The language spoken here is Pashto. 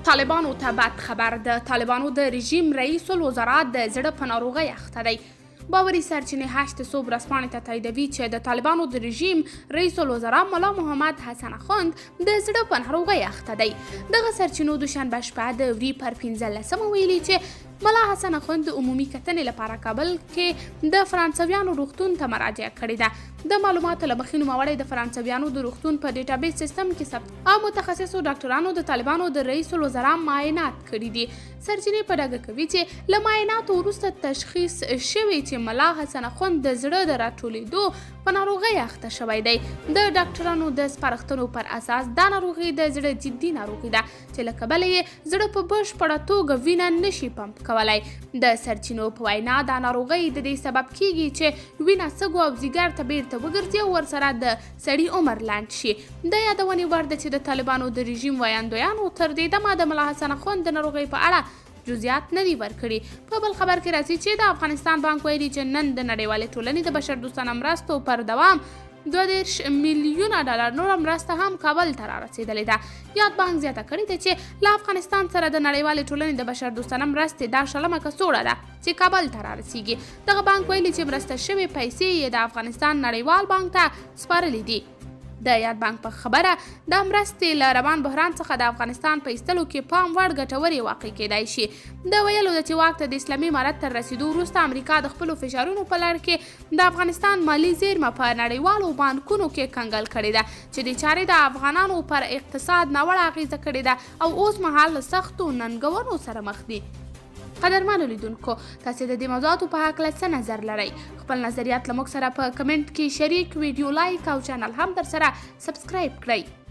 طالبانو ته بد خبر. د طالبانو د رژیم رئیس الوزرا د زړه په ناروغۍ اخته دی. باوري سرچینې 8 صبح ورځپاڼې ته تاییدوي چې د طالبانو د رژیم رئیس الوزرا ملا محمد حسن اخوند د زړه په ناروغۍ اخته دی. دغه سرچینو دوشنبه شپه د وري پر 15 ویلي چې ملا حسن اخوند د عمومي کتنې لپاره کابل کې د فرانسویانو روغتون ته مراجعه کړې ده. د معلوماتو له مخې نوموړی د فرانسویانو د روغتون په ډیټابیس سیستم کې ثبت او متخصصو ډاکټرانو د طالبانو د رئیس الوزرا معاینات کړي دي. سرچینې په ډاګه کوي چې له معایناتو وروسته تشخیص شوی چې ملا حسن اخوند د زړه د راټولېدو په ناروغۍ اخته شوی دی. د ډاکټرانو د سپارښتنو پر اساس دا ناروغي د زړه جدي ناروغي ده چې له کبله یې زړه په بشپړه توګه وینه نشي پمپ کولی. د سرچینو په وینا دا ناروغي د دې سبب کیږي چې وینه سږو او ځیګر ته بیرته وګرځي او ورسره د سړي عمر لنډ شي. د یادونې وړ ده چې د طالبانو د رژیم ویاندویانو تر دې دمه د ملا حسن اخوند د ناروغۍ په اړه جزئیات نه دي ورکړي. په بل خبر کې راځي چې د افغانستان بانک ویلي چې نن د نړیوالې ټولنې د بشردوستانه مرستو پر دوام 22 میلیونه ډالر نور مرسته هم کابل ته رارسېدلې ده. یاد بانک زیاته کړې ده چې له افغانستان سره د نړیوالې ټولنې د بشردوستانه مرستې دا شلمه کڅوړه ده چې کابل ته رارسېږي. دغه بانک ویلي چې مرسته شوې پیسې یې د افغانستان نړیوال بانک ته سپارلې دي. د یاد بانک په خبره د مرستې له روان بحران څخه د افغانستان په ایستلو کې پام وړ ګټورې واقع کېدای شي. د ویلو ده چې واک ته د اسلامي امارت تر رسیدو وروسته امریکا د خپلو فشارونو په لړ کې د افغانستان مالي زیرمه په نړیوالو بانکونو کې کنګل کړې ده چې د چارې د افغانانو پر اقتصاد ناوړه اغیزه کړې ده او اوس مهال له سختو ننګونو سره مخ دي. قدرمنو لیدونکو، تاسو د دې موضوعاتو په هکله څه نظر لرئ؟ خپل نظریات له موږ سره په کمنټ کې شریک، ویډیو لایک او چینل هم در سره سبسکرایب کړئ.